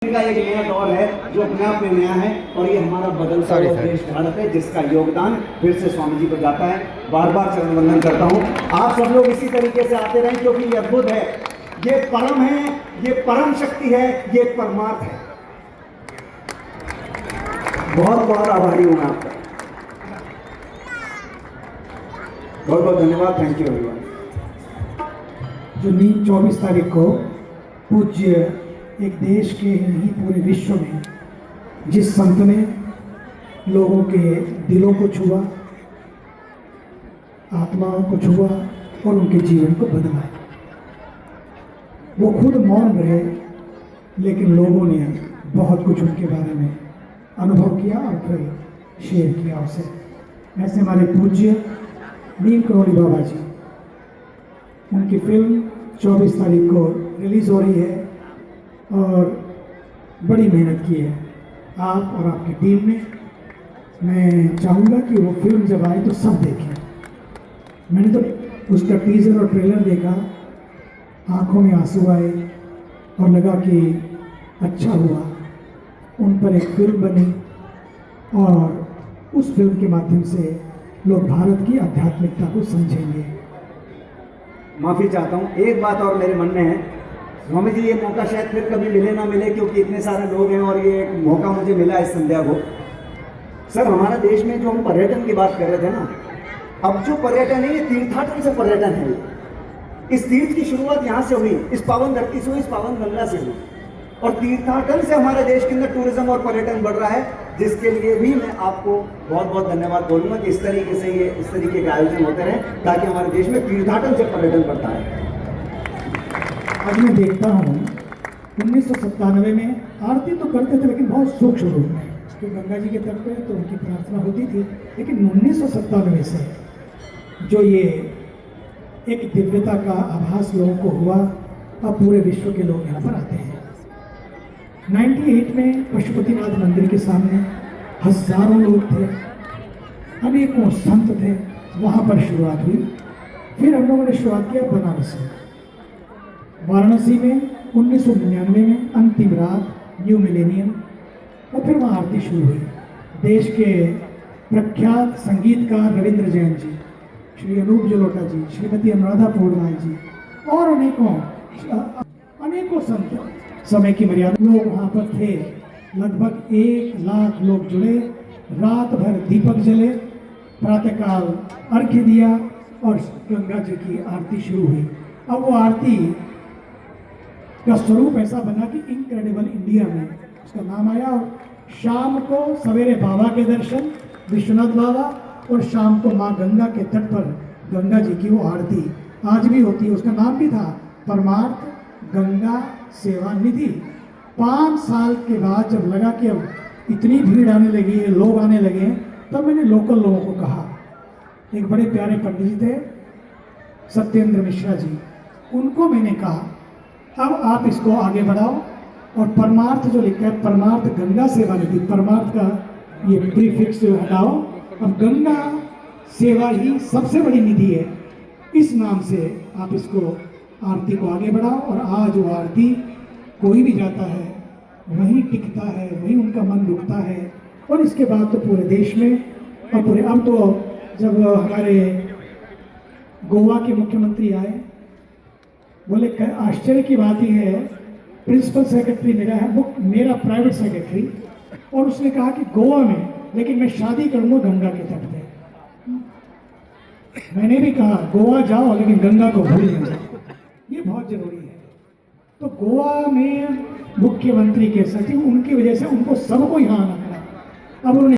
का एक नया दौर है जो अपने आप में नया है और ये हमारा बदलता हुआ देश भारत है जिसका योगदान फिर से स्वामी जी को जाता है। बार बार चरण वंदन करता हूँ। आप सब लोग इसी तरीके से आते रहें क्योंकि ये अद्भुत है, ये परम है, ये परम शक्ति है, ये परमार्थ है। बहुत बहुत आभारी हूँ मैं आपका, बहुत बहुत धन्यवाद। Thank you everyone. जो नींद 24 तारीख को पूज्य एक देश के नहीं पूरे विश्व में जिस संत ने लोगों के दिलों को छुआ, आत्माओं को छुआ और उनके जीवन को बदला, वो खुद मौन रहे लेकिन लोगों ने बहुत कुछ उनके बारे में अनुभव किया और फिर शेयर किया उसे। ऐसे हमारे पूज्य नीम करोली बाबा जी, उनकी फिल्म 24 तारीख को रिलीज़ हो रही है और बड़ी मेहनत की है आप और आपकी टीम ने। मैं चाहूँगा कि वो फिल्म जब आए तो सब देखें। मैंने तो उसका टीज़र और ट्रेलर देखा, आंखों में आंसू आए और लगा कि अच्छा हुआ उन पर एक फिल्म बनी और उस फिल्म के माध्यम से लोग भारत की आध्यात्मिकता को समझेंगे। माफ़ी चाहता हूँ, एक बात और मेरे मन में है स्वामी जी, ये मौका शायद फिर कभी मिले ना मिले क्योंकि इतने सारे लोग हैं और ये एक मौका मुझे मिला इस संध्या को। सर, हमारा देश में जो हम पर्यटन की बात कर रहे थे ना, अब जो पर्यटन है ये तीर्थाटन से पर्यटन है। इस तीर्थ की शुरुआत यहाँ से हुई, इस पावन धरती से हुई, इस पावन गंगा से हुई और तीर्थाटन से हमारे देश के अंदर टूरिज्म और पर्यटन बढ़ रहा है, जिसके लिए भी मैं आपको बहुत बहुत धन्यवाद बोलूँगा कि इस तरीके से इस तरीके के आयोजन होते रहें ताकि हमारे देश में तीर्थाटन से पर्यटन बढ़ता है। आज मैं देखता हूँ 1997 में आरती तो करते थे लेकिन बहुत सूक्ष्म रूप में, तो गंगा जी के तट पे तो उनकी प्रार्थना होती थी, लेकिन 1997 से जो ये एक दिव्यता का आभास लोगों को हुआ, अब पूरे विश्व के लोग यहाँ पर आते हैं। 98 में पशुपतिनाथ मंदिर के सामने हजारों लोग थे, अनेकों संत थे, वहाँ पर शुरुआत हुई। फिर हम लोगों ने शुरुआत किया बनारस में, वाराणसी में 1999 में अंतिम रात न्यू मिलेनियम, और फिर वहाँ आरती शुरू हुई। देश के प्रख्यात संगीतकार रविंद्र जैन जी, श्री अनूप जलोटा जी, श्रीमती अनुराधा पौडवाल जी और अनेकों संत, समय की मर्यादा लोग वहाँ पर थे। लगभग 1 लाख लोग जुड़े, रात भर दीपक जले, प्रातःकाल अर्घ्य दिया और गंगा जी की आरती शुरू हुई। अब वो आरती का स्वरूप ऐसा बना कि इनक्रेडिबल इंडिया में उसका नाम आया। और शाम को सवेरे बाबा के दर्शन, विश्वनाथ बाबा, और शाम को माँ गंगा के तट पर गंगा जी की वो आरती आज भी होती है। उसका नाम भी था परमार्थ गंगा सेवा निधि। 5 साल के बाद जब लगा कि अब इतनी भीड़ आने लगी है, लोग आने लगे हैं, तब मैंने लोकल लोगों को कहा, एक बड़े प्यारे पंडित जी थे सत्येंद्र मिश्रा जी, उनको मैंने कहा अब आप इसको आगे बढ़ाओ और परमार्थ जो लिखा है, परमार्थ गंगा सेवा निधि, परमार्थ का ये प्रीफिक्स जो हटाओ, अब गंगा सेवा ही सबसे बड़ी निधि है, इस नाम से आप इसको आरती को आगे बढ़ाओ। और आज वो आरती कोई भी जाता है वहीं टिकता है, वहीं उनका मन रुकता है। और इसके बाद तो पूरे देश में और पूरे, अब तो जब हमारे गोवा के मुख्यमंत्री आए, बोले आश्चर्य की बात ही है, प्रिंसिपल सेक्रेटरी मेरा है, वो मेरा प्राइवेट सेक्रेटरी, और उसने कहा कि गोवा में लेकिन मैं शादी करूंगा गंगा के तट पे। मैंने भी कहा गोवा जाओ लेकिन गंगा को भूल न जाओ, ये बहुत जरूरी है। तो गोवा में मुख्यमंत्री के सचिव, उनकी वजह से उनको सबको यहाँ आना पड़ा। अब उन्होंने